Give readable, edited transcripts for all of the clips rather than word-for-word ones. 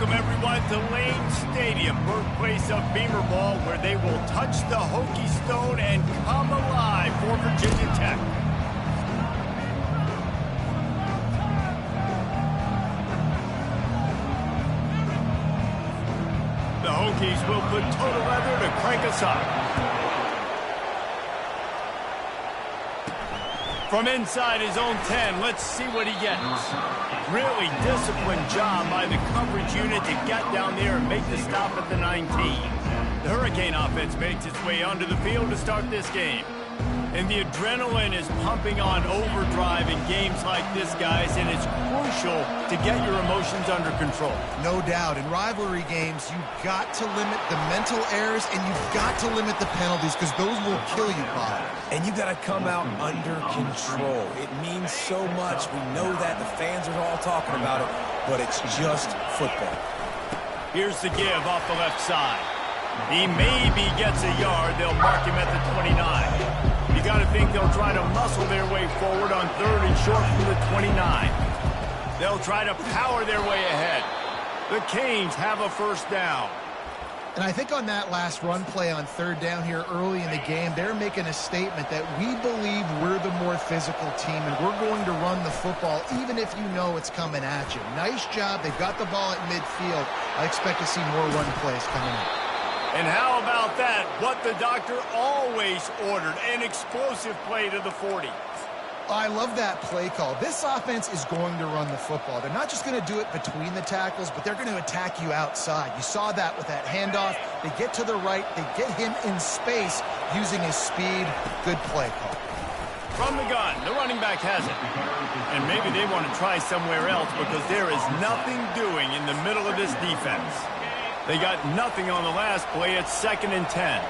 Welcome, everyone, to Lane Stadium, birthplace of Beamer Ball, where they will touch the Hokie Stone and come alive for Virginia Tech. The Hokies will put total leather to crank us up. From inside his own 10, let's see what he gets. Really disciplined job by the coverage unit to get down there and make the stop at the 19. The Hurricane offense makes its way onto the field to start this game. And the adrenaline is pumping on overdrive in games like this, guys, and it's crucial to get your emotions under control. No doubt. In rivalry games, you've got to limit the mental errors, and you've got to limit the penalties, because those will kill you, Bob. And you got to come out under control. It means so much. We know that. The fans are all talking about it, but it's just football. Here's the give off the left side. He maybe gets a yard. They'll mark him at the 29. You got to think they'll try to muscle their way forward on 3rd and short from the 29. They'll try to power their way ahead. The Canes have a first down. And I think on that last run play on 3rd down here early in the game, they're making a statement that we believe we're the more physical team, and we're going to run the football even if you know it's coming at you. Nice job. They've got the ball at midfield. I expect to see more run plays coming up. And how about that? What the doctor always ordered, an explosive play to the 40. I love that play call. This offense is going to run the football. They're not just going to do it between the tackles, but they're going to attack you outside. You saw that with that handoff. They get to the right. They get him in space using his speed. Good play call. From the gun, the running back has it. And maybe they want to try somewhere else because there is nothing doing in the middle of this defense. They got nothing on the last play. It's 2nd and 10.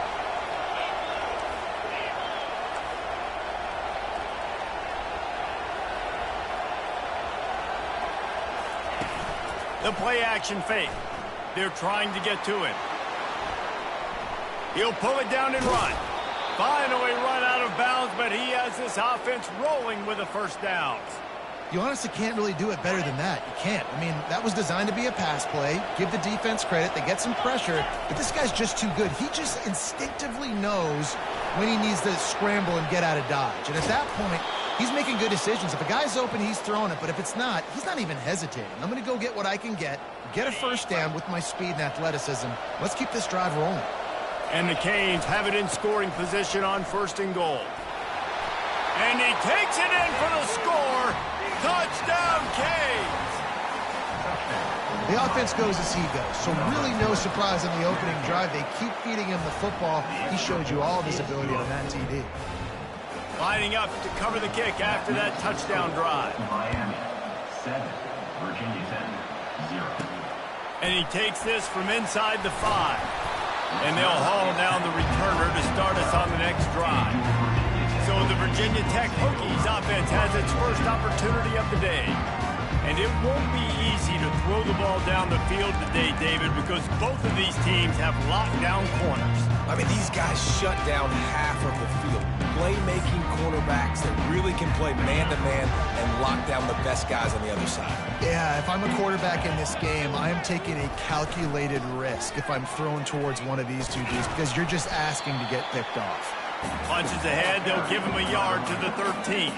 The play action fake. They're trying to get to it. He'll pull it down and run. Finally run out of bounds, but he has this offense rolling with a first down. You honestly can't really do it better than that. You can't. I mean, that was designed to be a pass play. Give the defense credit. They get some pressure, but this guy's just too good. He just instinctively knows when he needs to scramble and get out of dodge. And at that point, he's making good decisions. If a guy's open, he's throwing it. But if it's not, he's not even hesitating. I'm going to go get what I can get a first down with my speed and athleticism. Let's keep this drive rolling. And the Canes have it in scoring position on 1st and goal. And he takes it in for the score. Touchdown, Canes! The offense goes as he goes, so really no surprise on the opening drive. They keep feeding him the football. He showed you all of his ability on that TD. Lining up to cover the kick after that touchdown drive. Miami 7, Virginia Tech 0. And he takes this from inside the 5. And they'll haul down the returner to start us on the next drive. So the Virginia Tech Hokies offense has its first opportunity of the day. And it won't be easy to throw the ball down the field today, David, because both of these teams have lockdown corners. I mean, these guys shut down half of the field. Playmaking quarterbacks that really can play man-to-man and lock down the best guys on the other side. Yeah, if I'm a quarterback in this game, I am taking a calculated risk if I'm thrown towards one of these two dudes, because you're just asking to get picked off. Punches ahead, they'll give him a yard to the 13.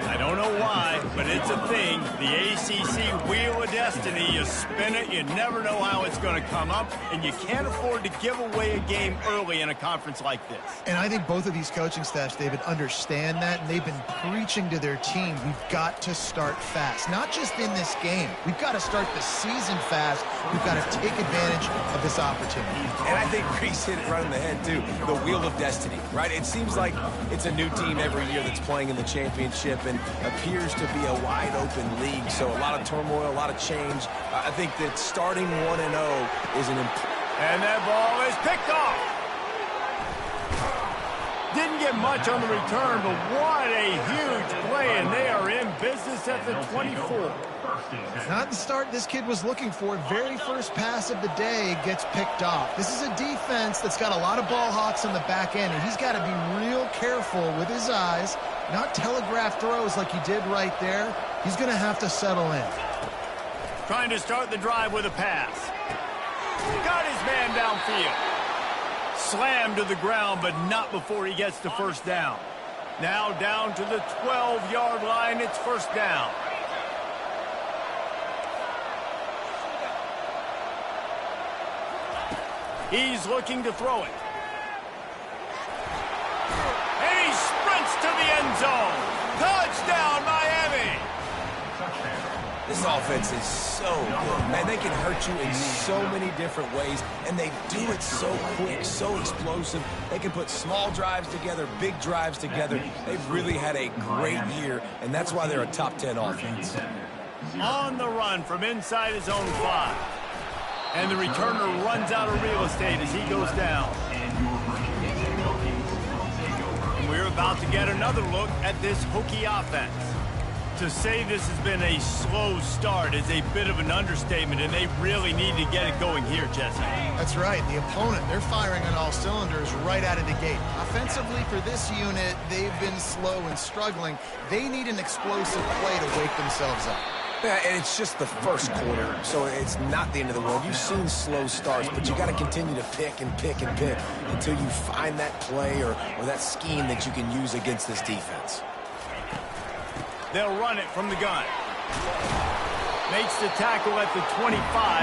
I don't know why, but it's a thing. The ACC Wheel of Destiny, you spin it, you never know how it's going to come up, and you can't afford to give away a game early in a conference like this. And I think both of these coaching staffs, David, understand that, and they've been preaching to their team, we've got to start fast. Not just in this game. We've got to start the season fast. We've got to take advantage of this opportunity. And I think Reese hit it right on the head, too. The Wheel of Destiny, right? It seems like it's a new team every year that's playing in the championship and appears to be a wide-open league. So a lot of turmoil, a lot of change. I think that starting 1-0 is an important... And that ball is picked off. Didn't get much on the return, but what a huge play, and they are in business at the 24. Not the start this kid was looking for. Very first pass of the day gets picked off. This is a defense that's got a lot of ball hawks on the back end, and he's got to be real careful with his eyes, not telegraph throws like he did right there. He's going to have to settle in. Trying to start the drive with a pass. Got his man downfield. Slammed to the ground, but not before he gets to first down. Now down to the 12-yard line. It's first down. He's looking to throw it. And he sprints to the end zone. Touchdown, Miami. This offense is so good, man. They can hurt you in so many different ways, and they do it so quick, so explosive. They can put small drives together, big drives together. They've really had a great year, and that's why they're a top 10 offense. On the run from inside his own 5. And the returner runs out of real estate as he goes down. And we're about to get another look at this Hokie offense. To say this has been a slow start is a bit of an understatement, and they really need to get it going here, Jesse. That's right. The opponent, they're firing on all cylinders right out of the gate. Offensively, for this unit, they've been slow and struggling. They need an explosive play to wake themselves up. Yeah, and it's just the first quarter, so it's not the end of the world. You've seen slow starts, but you got to continue to pick and pick and pick until you find that play or that scheme that you can use against this defense. They'll run it from the gun. Makes the tackle at the 25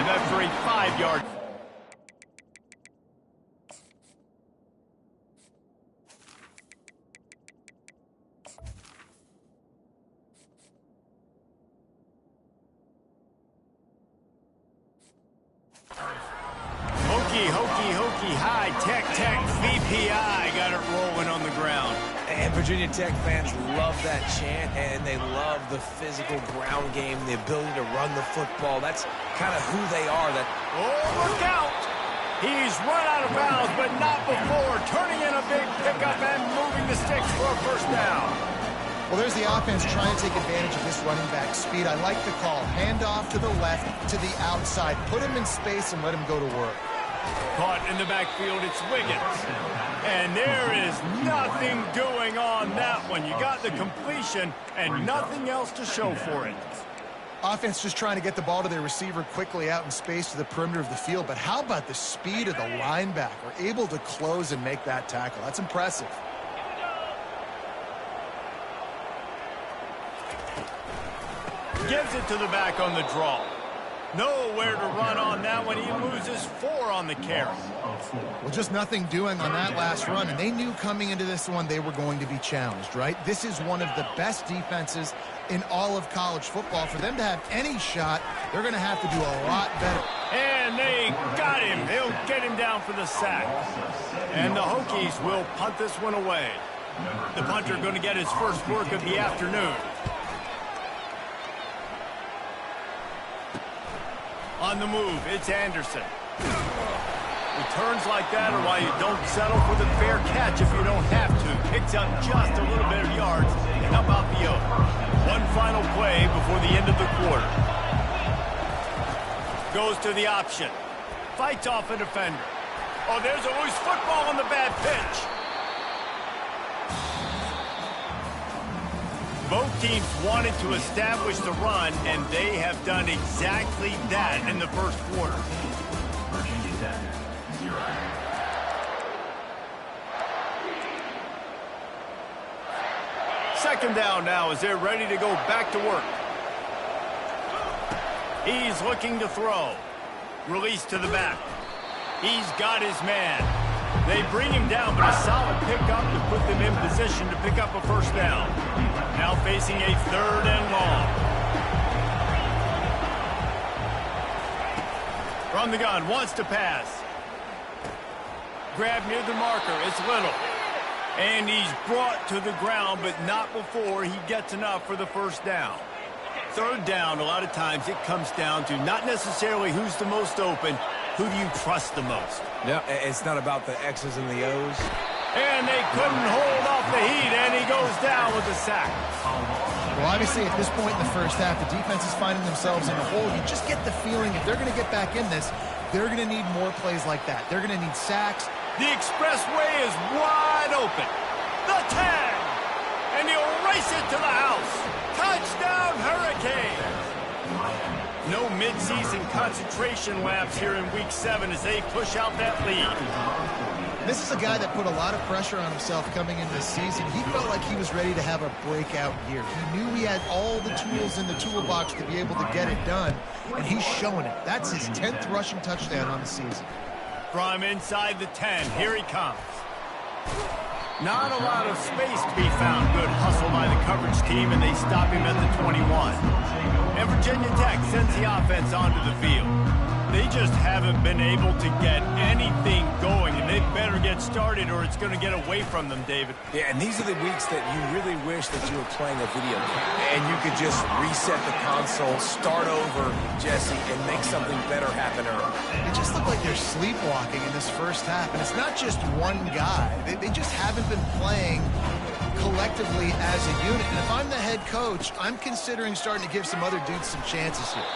after a 5-yard. Hokie, high tech, VPI got it rolling on the ground. And Virginia Tech fans love that chant, and they love the physical ground game, the ability to run the football. That's kind of who they are. Oh, look out! He's run out of bounds, but not before turning in a big pickup and moving the sticks for a first down. Well, there's the offense trying to take advantage of this running back speed. I like the call. Hand off to the left, to the outside. Put him in space and let him go to work. Caught in the backfield, it's Wiggins. And there is nothing doing on that one. You got the completion and nothing else to show for it. Offense just trying to get the ball to their receiver quickly out in space to the perimeter of the field. But how about the speed of the linebacker? Able to close and make that tackle. That's impressive. Gives it to the back on the draw. Nowhere to run on that one. He loses 4 on the carry. Well, just nothing doing on that last run, and they knew coming into this one they were going to be challenged, right? This is one of the best defenses in all of college football. For them to have any shot, they're going to have to do a lot better. And they got him. They'll get him down for the sack. And the Hokies will punt this one away. The punter going to get his first work of the afternoon. On the move, it's Anderson. Returns like that are why you don't settle for the fair catch if you don't have to. Picks up just a little bit of yards and up out the oak. One final play before the end of the quarter. Goes to the option. Fights off a defender. Oh, there's a loose football on the bad pitch. Both teams wanted to establish the run, and they have done exactly that in the first quarter. Virginia Tech, 0. Second down now as they're ready to go back to work. He's looking to throw. Release to the back. He's got his man. They bring him down, but a solid pickup to put them in position to pick up a first down. Now facing a 3rd and long. From the gun, wants to pass. Grab near the marker, it's Little. And he's brought to the ground, but not before he gets enough for the first down. 3rd down, a lot of times it comes down to not necessarily who's the most open, who do you trust the most? Yeah, it's not about the X's and the O's. And they couldn't hold off the heat, and he goes down with a sack. Well, obviously, at this point in the first half, the defense is finding themselves in a hole. You just get the feeling if they're going to get back in this, they're going to need more plays like that. They're going to need sacks. The expressway is wide open. The 10. And he'll race it to the house. Touchdown, Hurricanes. No mid-season concentration laps here in Week 7 as they push out that lead. This is a guy that put a lot of pressure on himself coming into this season. He felt like he was ready to have a breakout year. He knew he had all the tools in the toolbox to be able to get it done, and he's showing it. That's his 10th rushing touchdown on the season. From inside the 10, here he comes. Not a lot of space to be found. Good hustle by the coverage team, and they stop him at the 21. And Virginia Tech sends the offense onto the field. They just haven't been able to get anything going, and they better get started or it's going to get away from them, David. Yeah, and these are the weeks that you really wish that you were playing a video game. And you could just reset the console, start over, Jesse, and make something better happen early. It just looked like they're sleepwalking in this first half, and it's not just one guy. They just haven't been playing collectively as a unit. And if I'm the head coach, I'm considering starting to give some other dudes some chances here.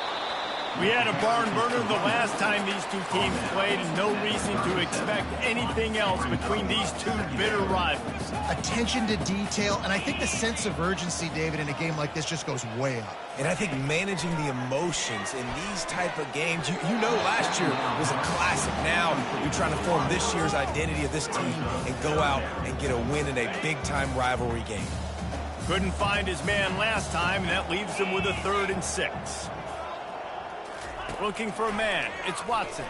We had a barn burner the last time these two teams played, and no reason to expect anything else between these two bitter rivals. Attention to detail, and I think the sense of urgency, David, in a game like this just goes way up. And I think managing the emotions in these type of games, you know last year was a classic. Now you're trying to form this year's identity of this team and go out and get a win in a big-time rivalry game. Couldn't find his man last time, and that leaves him with a 3rd and 6. Looking for a man. It's Watson.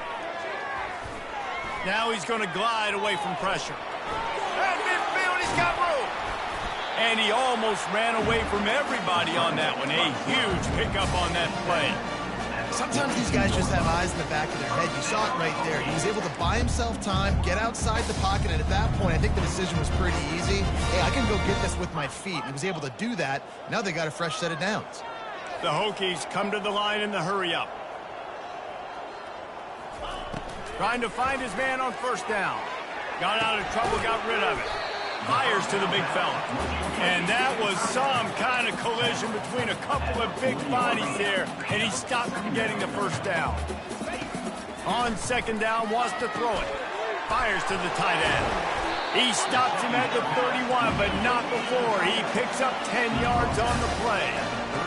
Now he's going to glide away from pressure. At midfield, he's got room. And he almost ran away from everybody on that one. A huge pickup on that play. Sometimes these guys just have eyes in the back of their head. You saw it right there. He was able to buy himself time, get outside the pocket, and at that point, I think the decision was pretty easy. Hey, I can go get this with my feet. He was able to do that. Now they got a fresh set of downs. The Hokies come to the line in the hurry-up. Trying to find his man on 1st down. Got out of trouble, got rid of it. Fires to the big fella. And that was some kind of collision between a couple of big bodies there, and he stopped from getting the 1st down. On 2nd down, wants to throw it. Fires to the tight end. He stops him at the 31, but not before. He picks up 10 yards on the play.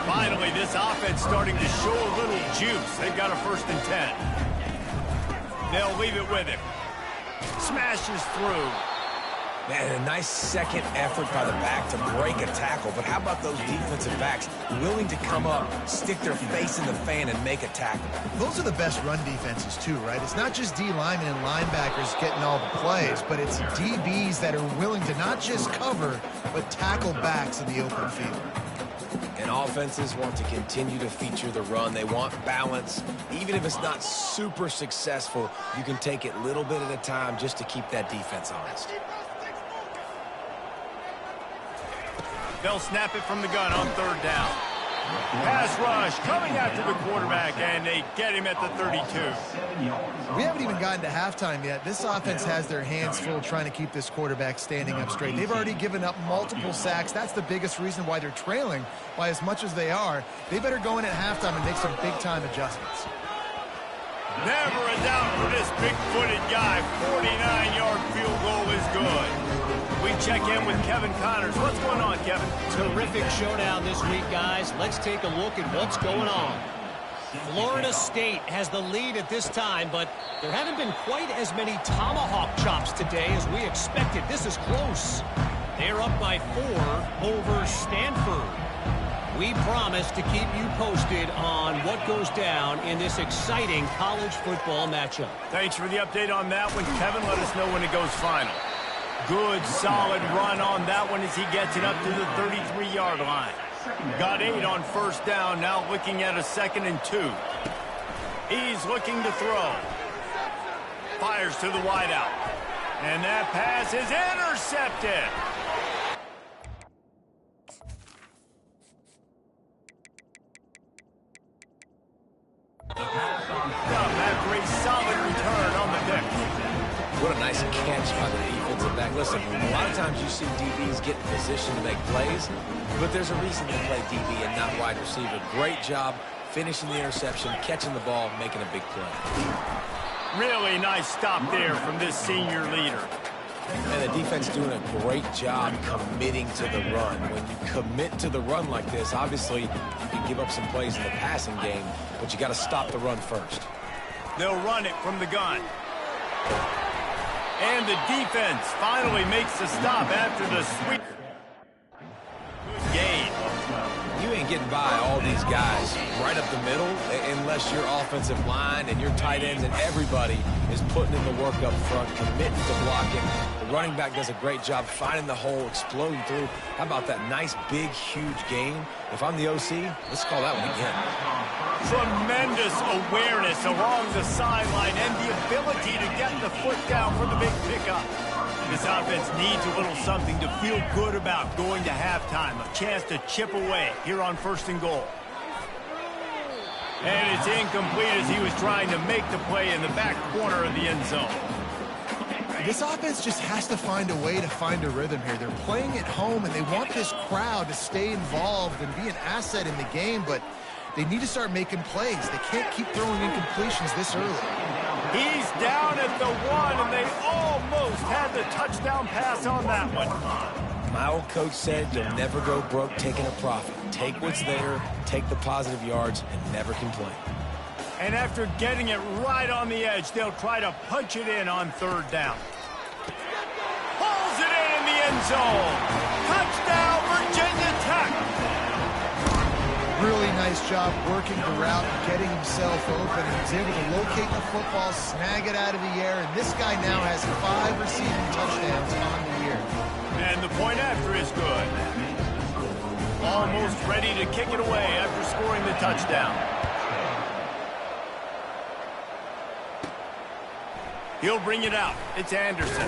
Finally, this offense starting to show a little juice. They've got a 1st and 10. They'll leave it with him. Smashes through. Man, a nice second effort by the back to break a tackle. But how about those defensive backs willing to come up, stick their face in the fan, and make a tackle? Those are the best run defenses, too, right? It's not just D linemen and linebackers getting all the plays, but it's DBs that are willing to not just cover, but tackle backs in the open field. And offenses want to continue to feature the run. They want balance. Even if it's not super successful, you can take it little bit at a time just to keep that defense honest. They'll snap it from the gun on 3rd down. Pass rush coming after the quarterback, and they get him at the 32. We haven't even gotten to halftime yet. This offense has their hands full trying to keep this quarterback standing up straight. They've already given up multiple sacks. That's the biggest reason why they're trailing by as much as they are. They better go in at halftime and make some big-time adjustments. Never a doubt for this big-footed guy. 49-yard field goal is good. We check in with Kevin Connors. What's going on, Kevin? Terrific showdown this week, guys. Let's take a look at what's going on. Florida State has the lead at this time, but there haven't been quite as many tomahawk chops today as we expected. This is close. They're up by 4 over Stanford. We promise to keep you posted on what goes down in this exciting college football matchup. Thanks for the update on that one, Kevin. Let us know when it goes final. Good, solid run on that one as he gets it up to the 33-yard line. Got 8 on 1st down, now looking at a 2nd and 2. He's looking to throw. Fires to the wideout. And that pass is intercepted. After a solid return on the pick. What a nice catch by the defensive back. Listen, a lot of times you see DBs get in position to make plays, but there's a reason they play DB and not wide receiver. Great job finishing the interception, catching the ball, making a big play. Really nice stop there from this senior leader. And the defense doing a great job committing to the run. When you commit to the run like this, obviously you can give up some plays in the passing game, but you got to stop the run first. They'll run it from the gun. And the defense finally makes the stop after the sweep. Good gain. You ain't getting by all these guys right up the middle unless your offensive line and your tight ends and everybody is putting in the work up front, committing to blocking. The running back does a great job finding the hole, exploding through. How about that nice, big, huge gain? If I'm the OC, let's call that one again. Tremendous awareness along the sideline and the ability to get the foot down for the big pickup. This offense needs a little something to feel good about going to halftime. A chance to chip away here on 1st and goal. And it's incomplete as he was trying to make the play in the back corner of the end zone. This offense just has to find a way to find a rhythm here. They're playing at home, and they want this crowd to stay involved and be an asset in the game, but they need to start making plays. They can't keep throwing incompletions this early. He's down at the 1, and they almost had the touchdown pass on that one. My old coach said you'll never go broke taking a profit. Take what's there, take the positive yards, and never complain. And after getting it right on the edge, they'll try to punch it in on 3rd down. Pulls it in the end zone. Touchdown, Virginia Tech. Really nice job working the route and getting himself open. And he's able to locate the football, snag it out of the air, and this guy now has 5 receiving touchdowns on the year. And the point after is good. Almost ready to kick it away after scoring the touchdown. He'll bring it out. It's Anderson.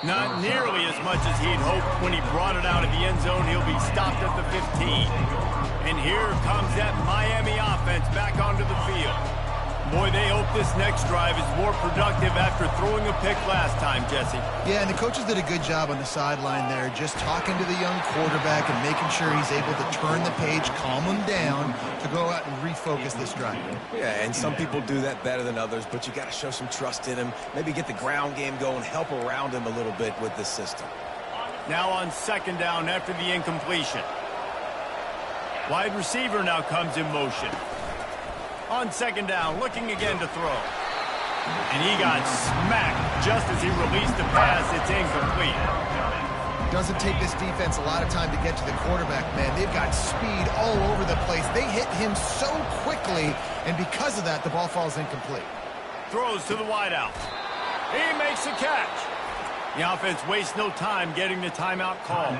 Not nearly as much as he'd hoped when he brought it out of the end zone. He'll be stopped at the 15. And here comes that Miami offense back onto the field. Boy, they hope this next drive is more productive after throwing a pick last time, Jesse. Yeah, and the coaches did a good job on the sideline there, just talking to the young quarterback and making sure he's able to turn the page, calm him down to go out and refocus this drive. Yeah, and some people do that better than others, but you got to show some trust in him. Maybe get the ground game going, help around him a little bit with this system. Now on 2nd down after the incompletion. Wide receiver now comes in motion. On 2nd down, looking again to throw. And he got smacked just as he released the pass. It's incomplete. Doesn't take this defense a lot of time to get to the quarterback, man. They've got speed all over the place. They hit him so quickly, and because of that, the ball falls incomplete. Throws to the wideout. He makes the catch. The offense wastes no time getting the timeout call.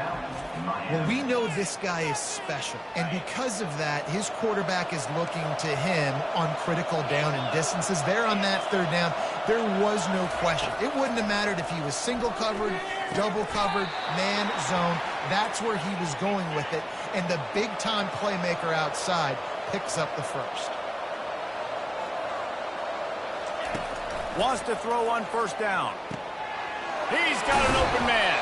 Well, we know this guy is special, and because of that, his quarterback is looking to him on critical down and distances. There on that 3rd down, there was no question. It wouldn't have mattered if he was single covered, double covered, man, zone. That's where he was going with it, and the big-time playmaker outside picks up the 1st. Wants to throw on 1st down. He's got an open man.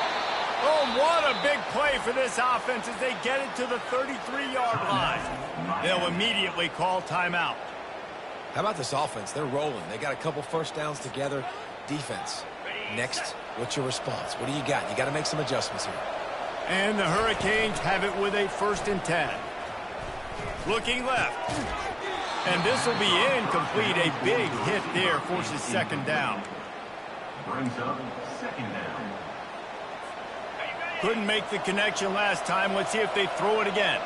Oh, what a big play for this offense as they get it to the 33-yard line. They'll immediately call timeout. How about this offense? They're rolling. They got a couple 1st downs together. Defense. Next, what's your response? What do you got? You got to make some adjustments here. And the Hurricanes have it with a 1st and 10. Looking left. And this will be incomplete. A big hit there forces 2nd down. Brings up 2nd down. Couldn't make the connection last time. Let's see if they throw it again.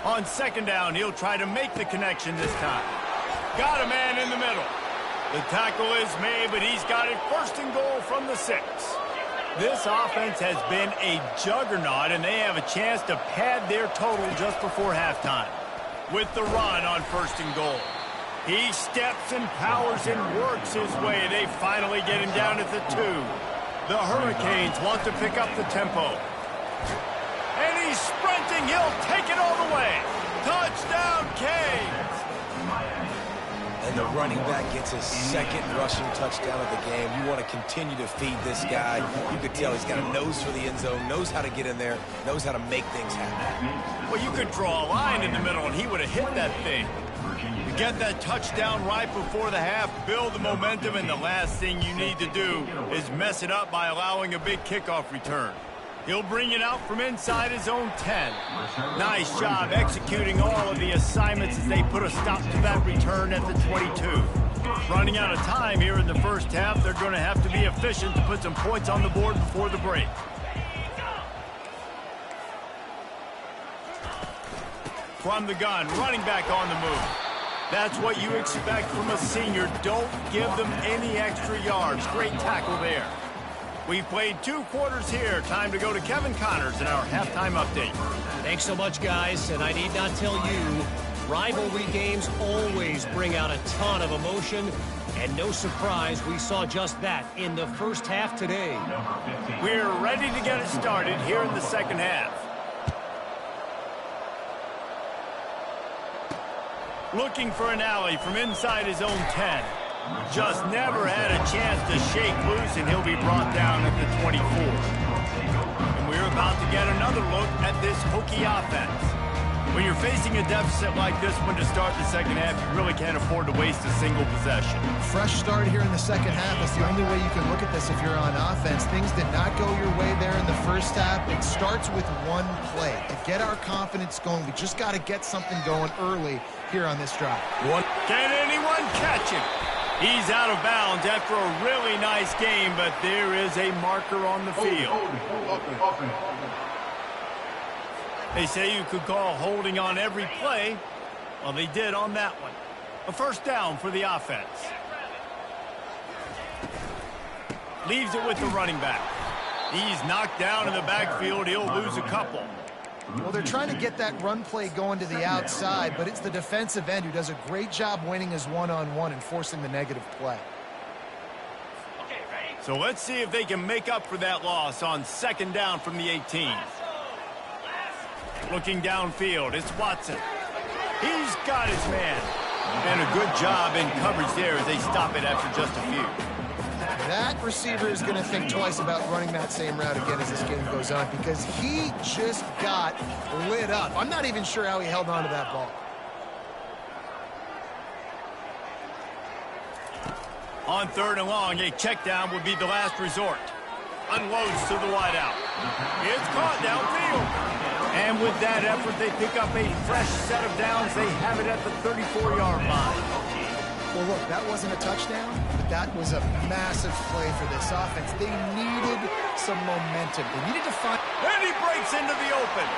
On 2nd down, he'll try to make the connection this time. Got a man in the middle. The tackle is made, but he's got it 1st and goal from the 6. This offense has been a juggernaut, and they have a chance to pad their total just before halftime. With the run on 1st and goal. He steps and powers and works his way. They finally get him down at the 2. The Hurricanes want to pick up the tempo. And he's sprinting. He'll take it all the way. Touchdown, Canes. the running back gets his second rushing touchdown of the game. You want to continue to feed this guy. You could tell he's got a nose for the end zone, knows how to get in there, knows how to make things happen. Well, you could draw a line in the middle, and he would have hit that thing. You get that touchdown right before the half, build the momentum, and the last thing you need to do is mess it up by allowing a big kickoff return. He'll bring it out from inside his own 10. Nice job executing all of the assignments as they put a stop to that return at the 22. Running out of time here in the first half, they're going to have to be efficient to put some points on the board before the break. From the gun, running back on the move. That's what you expect from a senior. Don't give them any extra yards. Great tackle there. We've played 2 quarters here. Time to go to Kevin Connors in our halftime update. Thanks so much, guys. And I need not tell you, rivalry games always bring out a ton of emotion. And no surprise, we saw just that in the first half today. We're ready to get it started here in the second half. Looking for an alley from inside his own 10. Just never had a chance to shake loose, and he'll be brought down at the 24. And we're about to get another look at this Hokie offense. When you're facing a deficit like this one to start the second half, you really can't afford to waste a single possession. Fresh start here in the second half. That's the only way you can look at this if you're on offense. Things did not go your way there in the first half. It starts with one play. To get our confidence going, we just got to get something going early here on this drive. Can anyone catch him? He's out of bounds after a really nice game, but there is a marker on the field. They say you could call holding on every play. Well, they did on that one. A first down for the offense. Leaves it with the running back. He's knocked down in the backfield. He'll lose a couple. Well, they're trying to get that run play going to the outside, but it's the defensive end who does a great job winning his one-on-one and forcing the negative play. So let's see if they can make up for that loss on second down from the 18. Looking downfield, it's Watson. He's got his man. And a good job in coverage there as they stop it after just a few. That receiver is going to think twice about running that same route again as this game goes on because he just got lit up. I'm not even sure how he held on to that ball. On third and long, a check down would be the last resort. Unloads to the wideout. It's caught downfield. And with that effort, they pick up a fresh set of downs. They have it at the 34-yard line. Well, look, that wasn't a touchdown, but that was a massive play for this offense. They needed some momentum. They needed to find... And he breaks into the open.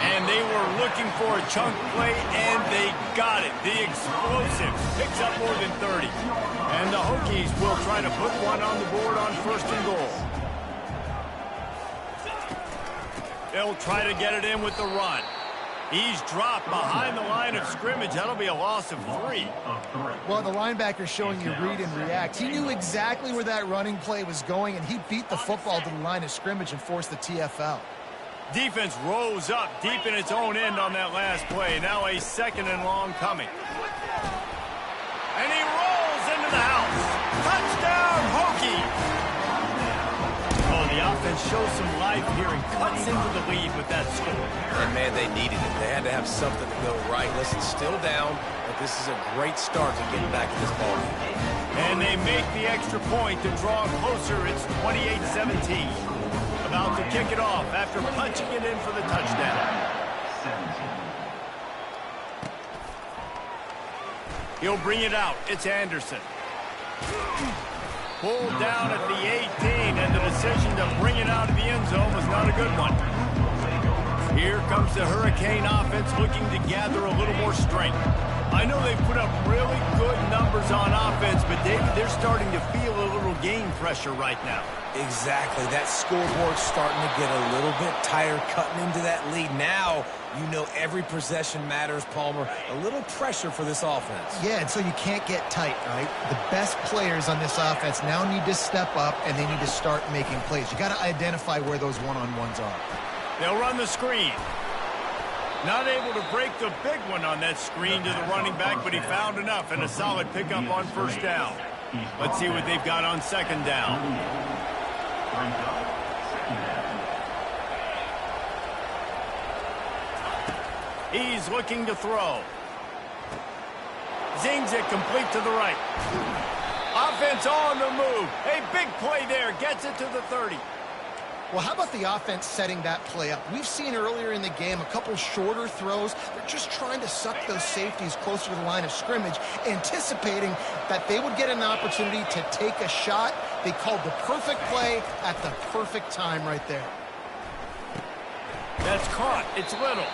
And they were looking for a chunk play, and they got it. The explosive picks up more than 30. And the Hokies will try to put one on the board on first and goal. They'll try to get it in with the run. He's dropped behind the line of scrimmage. That'll be a loss of 3. Well, the linebacker's showing you read and react. He knew exactly where that running play was going, and he beat the football to the line of scrimmage and forced the TFL. Defense rose up deep in its own end on that last play. Now a second and long coming. And he rolls into the house. Touchdown, Hokie! Oh, the offense shows some life here and cuts into the lead with that score. And, man, they needed it. They had to have something to go right. Listen, still down, but this is a great start to getting back in this ballgame. And they make the extra point to draw closer. It's 28-17. About to kick it off after punching it in for the touchdown. He'll bring it out. It's Anderson. Pulled down at the 18, and the decision to bring it out of the end zone was not a good one. Here comes the Hurricane offense looking to gather a little more strength. I know they've put up really good numbers on offense, but David, they're starting to feel a little game pressure right now. Exactly. That scoreboard's starting to get a little bit tired cutting into that lead. Now, you know every possession matters, Palmer. A little pressure for this offense. Yeah, and so you can't get tight, right? The best players on this offense now need to step up, and they need to start making plays. You got to identify where those one-on-ones are. They'll run the screen. Not able to break the big one on that screen to the running back, but he found enough and a solid pickup on first down. Let's see what they've got on second down. He's looking to throw. Zings it complete to the right. Offense on the move. A big play there. Gets it to the 30. Well, how about the offense setting that play up? We've seen earlier in the game a couple shorter throws. They're just trying to suck those safeties closer to the line of scrimmage, anticipating that they would get an opportunity to take a shot. They called the perfect play at the perfect time right there. That's caught. It's Little.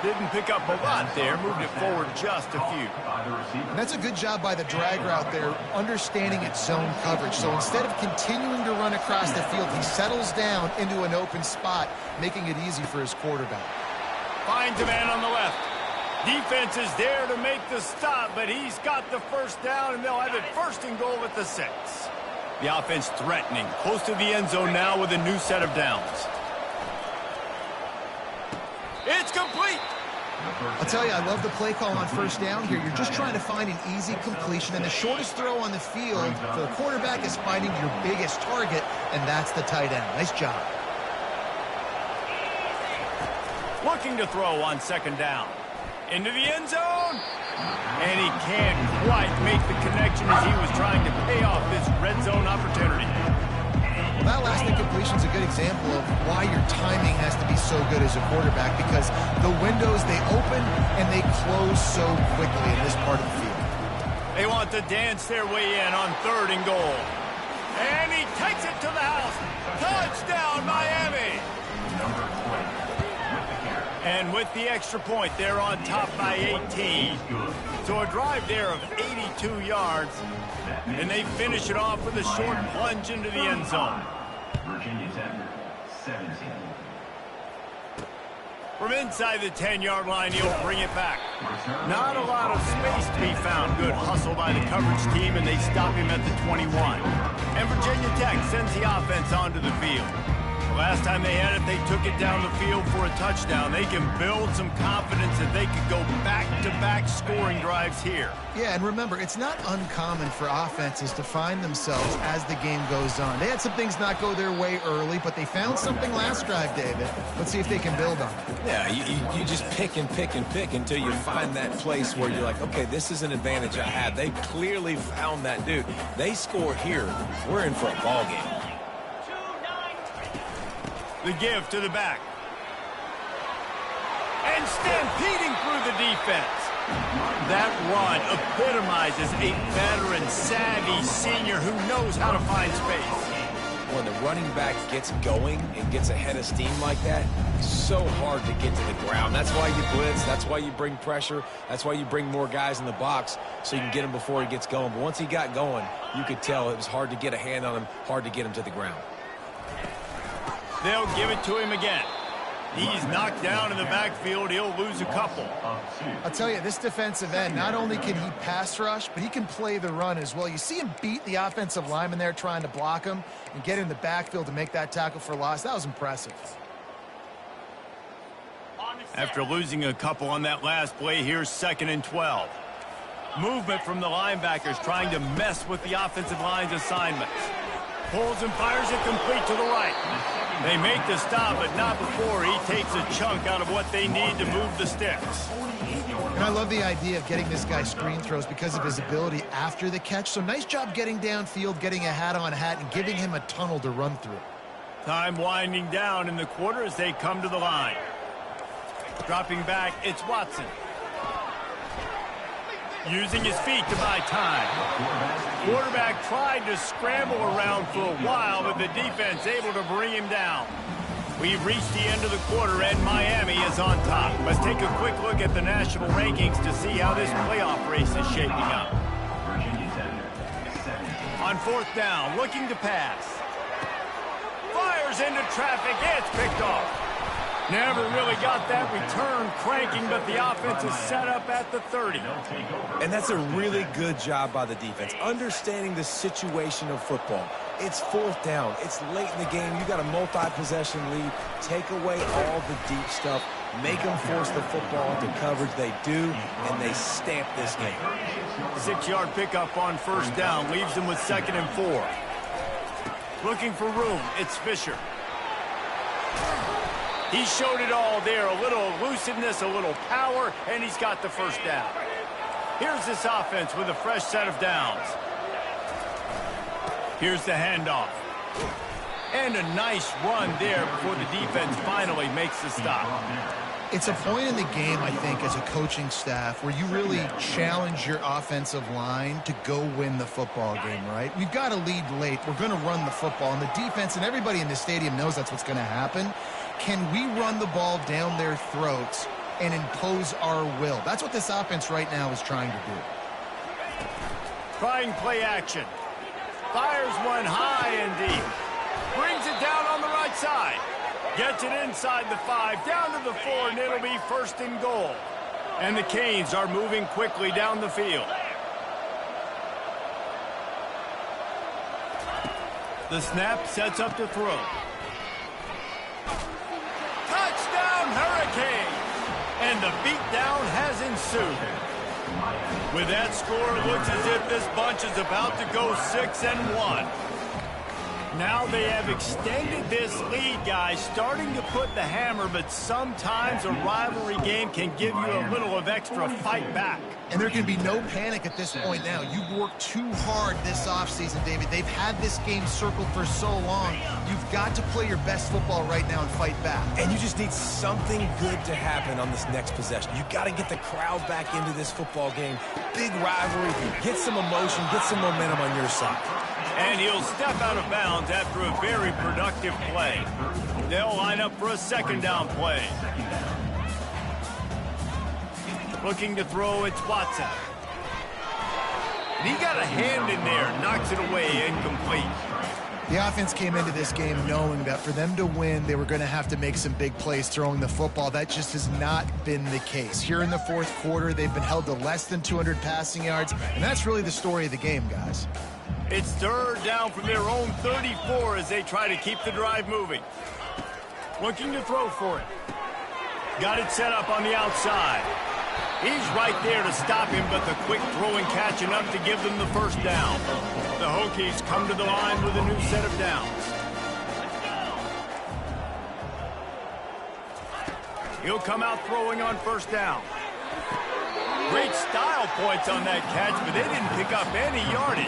Didn't pick up a lot there. Moved it forward just a few. And that's a good job by the drag route there, understanding its zone coverage. So instead of continuing to run across the field, he settles down into an open spot, making it easy for his quarterback. Finds a man on the left. Defense is there to make the stop, but he's got the first down, and they'll have it first and goal at the 6. The offense threatening. Close to the end zone now with a new set of downs. It's complete. I'll tell you, I love the play call on first down here. You're just trying to find an easy completion, and the shortest throw on the field for the quarterback is finding your biggest target, and that's the tight end. Nice job. Looking to throw on second down. Into the end zone. And he can't quite make the connection as he was trying to pay off this red zone opportunity. Well, that last incompletion is a good example of why your timing has to be so good as a quarterback, because the windows, they open and they close so quickly in this part of the field. They want to dance their way in on third and goal. And he takes it to the house. Touchdown, Miami! And with the extra point, they're on top by 18. So a drive there of 82 yards. And they finish it off with a short plunge into the end zone. Virginia Tech, 17. From inside the 10-yard line, he'll bring it back. Not a lot of space to be found. Good hustle by the coverage team, and they stop him at the 21. And Virginia Tech sends the offense onto the field. Last time they had it, they took it down the field for a touchdown. They can build some confidence that they could go back-to-back scoring drives here. Yeah, and remember, it's not uncommon for offenses to find themselves as the game goes on. They had some things not go their way early, but they found something last drive, David. Let's see if they can build on it. Yeah, you just pick and pick and pick until you find that place where you're like, okay, this is an advantage I have. They clearly found that dude. They score here. We're in for a ball game. The give to the back. And stampeding through the defense. That run epitomizes a veteran, savvy senior who knows how to find space. When the running back gets going and gets ahead of steam like that, it's so hard to get to the ground. That's why you blitz. That's why you bring pressure. That's why you bring more guys in the box so you can get him before he gets going. But once he got going, you could tell it was hard to get a hand on him, hard to get him to the ground. They'll give it to him again. He's knocked down in the backfield. He'll lose a couple. I'll tell you, this defensive end, not only can he pass rush, but he can play the run as well. You see him beat the offensive lineman there trying to block him and get in the backfield to make that tackle for loss. That was impressive. After losing a couple on that last play, here's 2nd and 12. Movement from the linebackers trying to mess with the offensive line's assignments. Pulls and fires it complete to the right. They make the stop, but not before he takes a chunk out of what they need to move the sticks. And I love the idea of getting this guy screen throws because of his ability after the catch. So nice job getting downfield, getting a hat-on-hat, and giving him a tunnel to run through. Time winding down in the quarter as they come to the line. Dropping back, it's Watson. Using his feet to buy time. Quarterback tried to scramble around for a while, but the defense able to bring him down. We've reached the end of the quarter, and Miami is on top. Let's take a quick look at the national rankings to see how this playoff race is shaping up. On 4th down, looking to pass. Fires into traffic. It's picked off. Never really got that return cranking, but the offense is set up at the 30. And that's a really good job by the defense, understanding the situation of football. It's 4th down. It's late in the game. You got a multi-possession lead. Take away all the deep stuff. Make them force the football into coverage. They do, and they stamp this game. 6-yard pickup on first down. Leaves them with 2nd and 4. Looking for room. It's Fisher. He showed it all there. A little elusiveness, a little power, and he's got the first down. Here's this offense with a fresh set of downs. Here's the handoff. And a nice run there before the defense finally makes the stop. It's a point in the game, I think, as a coaching staff where you really challenge your offensive line to go win the football game, right? We've got to lead late. We're going to run the football. And the defense and everybody in the stadium knows that's what's going to happen. Can we run the ball down their throats and impose our will? That's what this offense right now is trying to do. Trying play action. Fires one high and deep. Brings it down on the right side. Gets it inside the 5, down to the 4, and it'll be 1st and goal. And the Canes are moving quickly down the field. The snap sets up to throw. Touchdown, Hurricane! And the beatdown has ensued. With that score, it looks as if this bunch is about to go 6-1. Now they have extended this lead, guys, starting to put the hammer, but sometimes a rivalry game can give you a little of extra fight back. And there can be no panic at this point now. You've worked too hard this offseason, David. They've had this game circled for so long. You've got to play your best football right now and fight back. And you just need something good to happen on this next possession. You got to get the crowd back into this football game. Big rivalry. Get some emotion. Get some momentum on your side. And he'll step out of bounds after a very productive play. They'll line up for a 2nd down play. Looking to throw, it's Watson. And he got a hand in there, knocks it away, incomplete. The offense came into this game knowing that for them to win, they were going to have to make some big plays throwing the football. That just has not been the case. Here in the 4th quarter, they've been held to less than 200 passing yards, and that's really the story of the game, guys. It's 3rd down from their own 34 as they try to keep the drive moving. Looking to throw for it. Got it set up on the outside. He's right there to stop him, but the quick throwing catch enough to give them the first down. The Hokies come to the line with a new set of downs. He'll come out throwing on first down. Great style points on that catch, but they didn't pick up any yardage.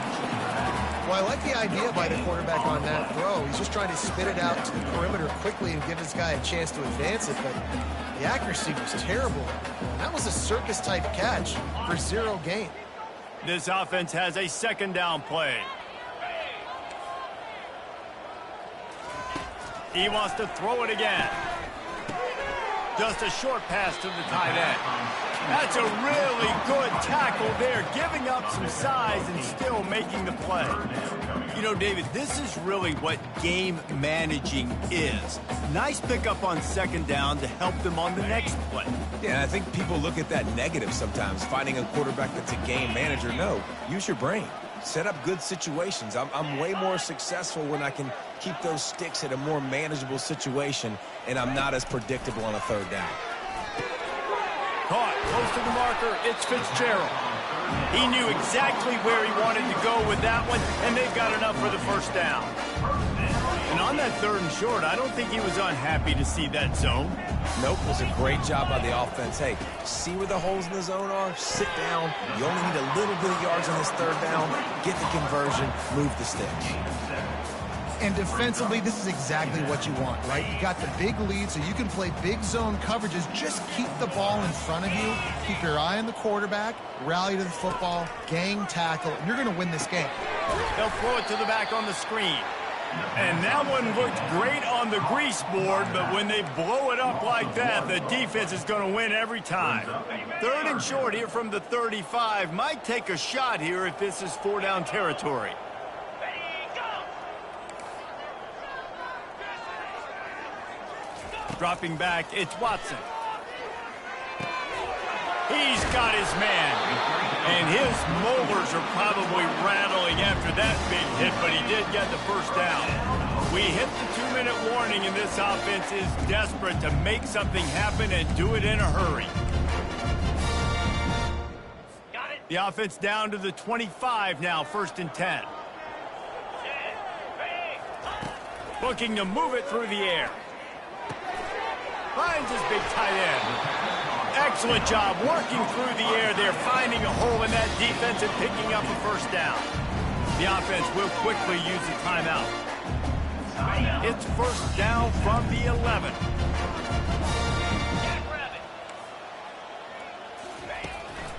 Well, I like the idea by the quarterback on that throw. He's just trying to spit it out to the perimeter quickly and give his guy a chance to advance it, but the accuracy was terrible. That was a circus-type catch for 0 gain. This offense has a 2nd down play. He wants to throw it again. Just a short pass to the tight end. That's a really good tackle there, giving up some size and still making the play. You know, David, this is really what game managing is. Nice pickup on 2nd down to help them on the next play. Yeah, I think people look at that negative sometimes, finding a quarterback that's a game manager. No, use your brain. Set up good situations. I'm way more successful when I can keep those sticks at a more manageable situation, and I'm not as predictable on a 3rd down. Caught close to the marker, it's Fitzgerald. He knew exactly where he wanted to go with that one, and they've got enough for the first down. And on that 3rd and short, I don't think he was unhappy to see that zone. Nope, it was a great job by the offense. Hey, see where the holes in the zone are? Sit down. You only need a little bit of yards on this 3rd down. Get the conversion, move the sticks. And defensively, this is exactly what you want, right? You got the big lead, so you can play big zone coverages. Just keep the ball in front of you. Keep your eye on the quarterback. Rally to the football. Gang tackle. And you're going to win this game. They'll throw it to the back on the screen. And that one looked great on the grease board, but when they blow it up like that, the defense is going to win every time. 3rd and short here from the 35. Might take a shot here if this is 4-down territory. Dropping back, it's Watson. He's got his man. And his molars are probably rattling after that big hit, but he did get the first down. We hit the 2-minute warning, and this offense is desperate to make something happen and do it in a hurry. The offense down to the 25 now, 1st and 10. Looking to move it through the air. Finds his big tight end. Excellent job working through the air there, finding a hole in that defense and picking up a first down. The offense will quickly use a timeout. It's 1st down from the 11.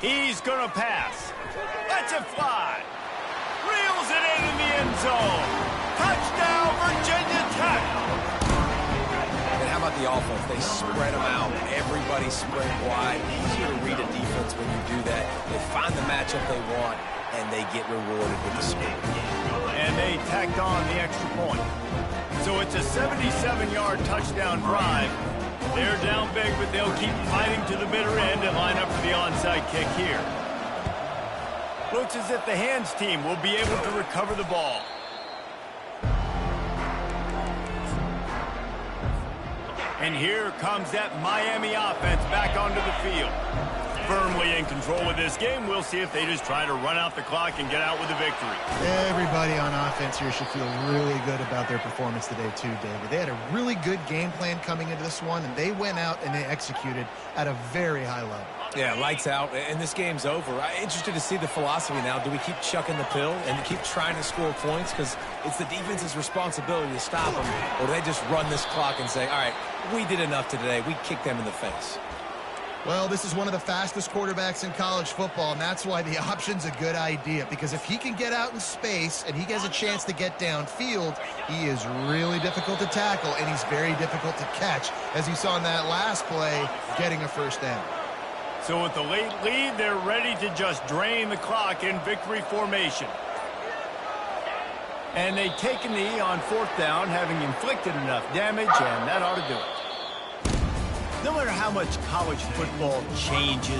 He's going to pass. Lets it fly. Reels it in the end zone. Touchdown, Virginia Tech. And how about the offense? They spread them out. Everybody spread wide. Easier to read a defense when you do that. They find the matchup they want, and they get rewarded with the score. And they tacked on the extra point. So it's a 77-yard touchdown drive. They're down big, but they'll keep fighting to the bitter end and line up for the onside kick here. Looks as if the hands team will be able to recover the ball. And here comes that Miami offense back onto the field. Firmly in control of this game. We'll see if they just try to run out the clock and get out with a victory. Everybody on offense here should feel really good about their performance today too, David. They had a really good game plan coming into this one, and they went out and they executed at a very high level. Yeah, lights out, and this game's over. I'm interested to see the philosophy now. Do we keep chucking the pill and keep trying to score points? Because it's the defense's responsibility to stop them. Or do they just run this clock and say, all right, we did enough today. We kicked them in the face. Well, this is one of the fastest quarterbacks in college football, and that's why the option's a good idea. Because if he can get out in space and he has a chance to get downfield, he is really difficult to tackle, and he's very difficult to catch, as you saw in that last play, getting a first down. So with the late lead, they're ready to just drain the clock in victory formation. And they take a knee on 4th down, having inflicted enough damage, and that ought to do it. No matter how much college football changes,